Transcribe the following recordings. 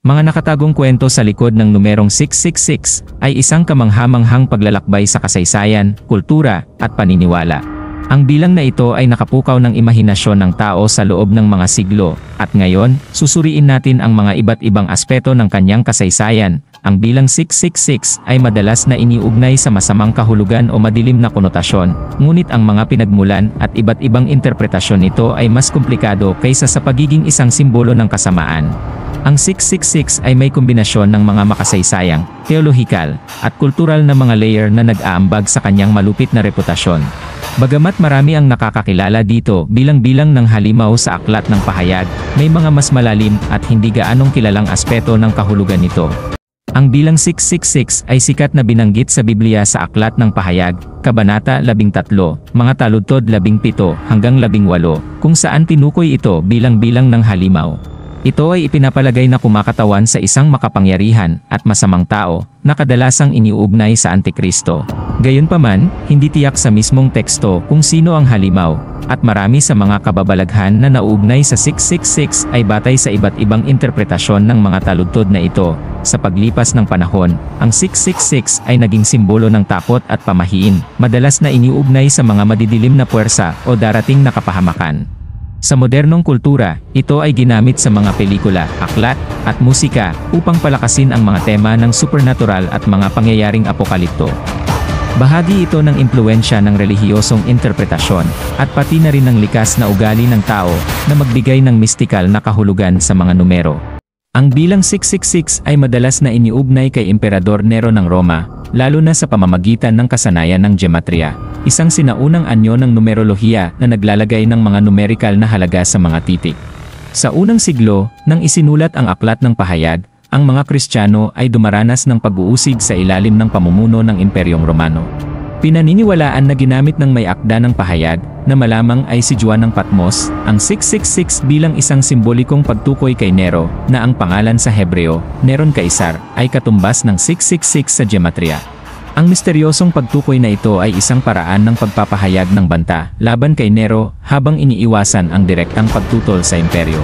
Mga nakatagong kwento sa likod ng numerong 666 ay isang kamangha-manghang paglalakbay sa kasaysayan, kultura, at paniniwala. Ang bilang na ito ay nakapukaw ng imahinasyon ng tao sa loob ng mga siglo, at ngayon, susuriin natin ang mga iba't ibang aspeto ng kanyang kasaysayan. Ang bilang 666 ay madalas na iniugnay sa masamang kahulugan o madilim na konotasyon, ngunit ang mga pinagmulan at iba't ibang interpretasyon nito ay mas komplikado kaysa sa pagiging isang simbolo ng kasamaan. Ang 666 ay may kombinasyon ng mga makasaysayang, teolohikal, at kultural na mga layer na nag-aambag sa kanyang malupit na reputasyon. Bagamat marami ang nakakakilala dito bilang-bilang ng halimaw sa aklat ng pahayag, may mga mas malalim at hindi gaanong kilalang aspeto ng kahulugan nito. Ang bilang 666 ay sikat na binanggit sa Biblia sa Aklat ng Pahayag, Kabanata 13, mga taludtod 17 hanggang 18, kung saan tinukoy ito bilang-bilang ng halimaw. Ito ay ipinapalagay na kumakatawan sa isang makapangyarihan at masamang tao na kadalasang iniuugnay sa Antikristo. Gayunpaman, hindi tiyak sa mismong teksto kung sino ang halimaw, at marami sa mga kababalaghan na nauugnay sa 666 ay batay sa iba't ibang interpretasyon ng mga taludtod na ito. Sa paglipas ng panahon, ang 666 ay naging simbolo ng takot at pamahiin, madalas na iniuugnay sa mga madidilim na puwersa o darating na kapahamakan. Sa modernong kultura, ito ay ginamit sa mga pelikula, aklat, at musika upang palakasin ang mga tema ng supernatural at mga pangyayaring apokalipto. Bahagi ito ng impluwensya ng relihiyosong interpretasyon, at pati na rin ng likas na ugali ng tao na magbigay ng mistikal na kahulugan sa mga numero. Ang bilang 666 ay madalas na iniugnay kay Emperador Nero ng Roma, lalo na sa pamamagitan ng kasanayan ng gematria, isang sinaunang anyo ng numerolohiya na naglalagay ng mga numerikal na halaga sa mga titik. Sa unang siglo, nang isinulat ang Aklat ng Pahayag, ang mga Kristiyano ay dumaranas ng pag-uusig sa ilalim ng pamumuno ng Imperyong Romano. Pinaniniwalaan na ginamit ng may akda ng pahayag, na malamang ay si Juan ng Patmos, ang 666 bilang isang simbolikong pagtukoy kay Nero, na ang pangalan sa Hebreo, Neron Kaisar, ay katumbas ng 666 sa gematria. Ang misteryosong pagtukoy na ito ay isang paraan ng pagpapahayag ng banta laban kay Nero habang iniiwasan ang direktang pagtutol sa imperyo.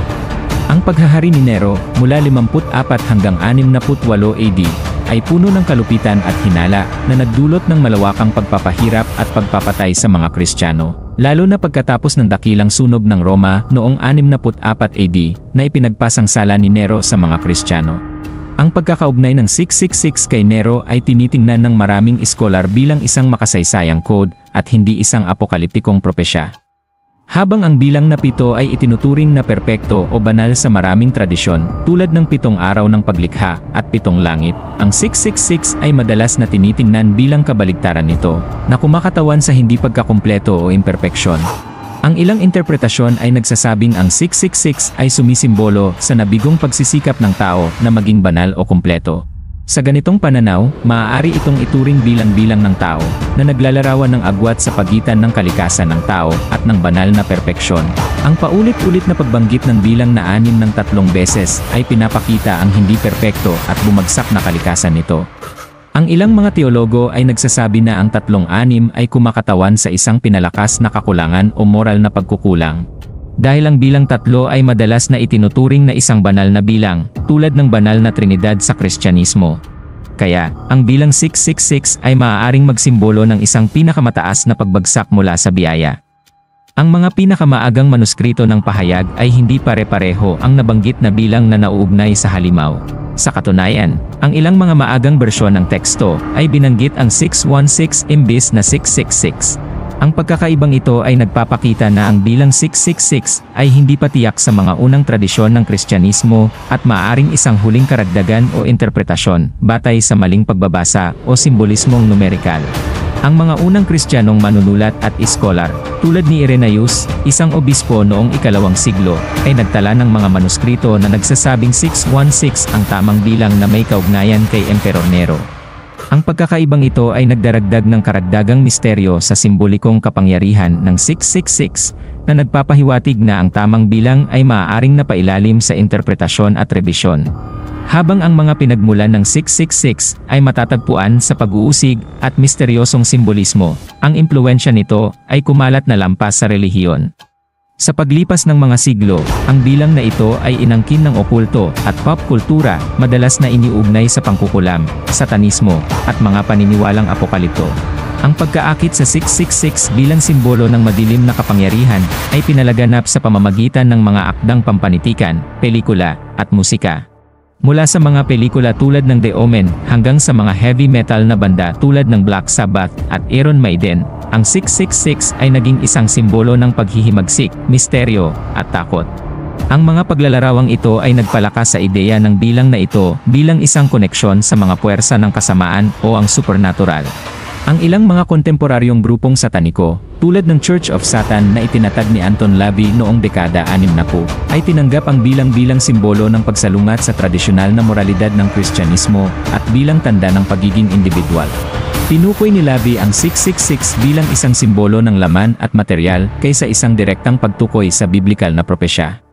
Ang paghahari ni Nero, mula 54 hanggang 68 AD, ay puno ng kalupitan at hinala na nagdulot ng malawakang pagpapahirap at pagpapatay sa mga Kristiyano, lalo na pagkatapos ng dakilang sunog ng Roma noong 64 AD na ipinagpasang sala ni Nero sa mga Kristiyano. Ang pagkakaugnay ng 666 kay Nero ay tinitingnan ng maraming iskolar bilang isang makasaysayang code at hindi isang apokaliptikong propesya. Habang ang bilang na 7 ay itinuturing na perpekto o banal sa maraming tradisyon, tulad ng 7 araw ng paglikha at 7 langit, ang 666 ay madalas na tinitingnan bilang kabaligtaran nito, na kumakatawan sa hindi pagkakumpleto o imperpeksyon. Ang ilang interpretasyon ay nagsasabing ang 666 ay sumisimbolo sa nabigong pagsisikap ng tao na maging banal o kumpleto. Sa ganitong pananaw, maaari itong ituring bilang-bilang ng tao, na naglalarawan ng agwat sa pagitan ng kalikasan ng tao at ng banal na perpeksyon. Ang paulit-ulit na pagbanggit ng bilang na 6 ng 3 beses ay pinapakita ang hindi perpekto at bumagsak na kalikasan nito. Ang ilang mga teologo ay nagsasabi na ang 3-6 ay kumakatawan sa isang pinalakas na kakulangan o moral na pagkukulang. Dahil ang bilang 3 ay madalas na itinuturing na isang banal na bilang, tulad ng banal na Trinidad sa Kristyanismo. Kaya, ang bilang 666 ay maaaring magsimbolo ng isang pinakamataas na pagbagsak mula sa biyaya. Ang mga pinakamaagang manuskrito ng pahayag ay hindi pare-pareho ang nabanggit na bilang na nauugnay sa halimaw. Sa katunayan, ang ilang mga maagang bersyon ng teksto ay binanggit ang 616 imbis na 666. Ang pagkakaibang ito ay nagpapakita na ang bilang 666 ay hindi pa tiyak sa mga unang tradisyon ng Kristyanismo at maaaring isang huling karagdagan o interpretasyon batay sa maling pagbabasa o simbolismong numerikal. Ang mga unang Kristiyanong manunulat at iskolar, tulad ni Irenaeus, isang obispo noong ika-2 siglo, ay nagtala ng mga manuskrito na nagsasabing 616 ang tamang bilang na may kaugnayan kay Emperor Nero. Ang pagkakaibang ito ay nagdaragdag ng karagdagang misteryo sa simbolikong kapangyarihan ng 666 na nagpapahiwatig na ang tamang bilang ay maaaring napailalim sa interpretasyon at rebisyon. Habang ang mga pinagmulan ng 666 ay matatagpuan sa pag-uusig at misteryosong simbolismo, ang impluwensya nito ay kumalat na lampas sa relihiyon. Sa paglipas ng mga siglo, ang bilang na ito ay inangkin ng okulto at pop kultura, madalas na iniugnay sa pangkukulam, satanismo, at mga paniniwalang apokalipto. Ang pagkaakit sa 666 bilang simbolo ng madilim na kapangyarihan ay pinalaganap sa pamamagitan ng mga akdang pampanitikan, pelikula, at musika. Mula sa mga pelikula tulad ng The Omen hanggang sa mga heavy metal na banda tulad ng Black Sabbath at Iron Maiden, ang 666 ay naging isang simbolo ng paghihimagsik, misteryo, at takot. Ang mga paglalarawang ito ay nagpalakas sa ideya ng bilang na ito bilang isang koneksyon sa mga puwersa ng kasamaan o ang supernatural. Ang ilang mga kontemporaryong grupong sataniko, tulad ng Church of Satan na itinatag ni Anton LaVey noong dekada 60, ay tinanggap ang bilang-bilang simbolo ng pagsalungat sa tradisyonal na moralidad ng Kristyanismo at bilang tanda ng pagiging individual. Tinukoy ni LaVey ang 666 bilang isang simbolo ng laman at materyal kaysa isang direktang pagtukoy sa biblikal na propesya.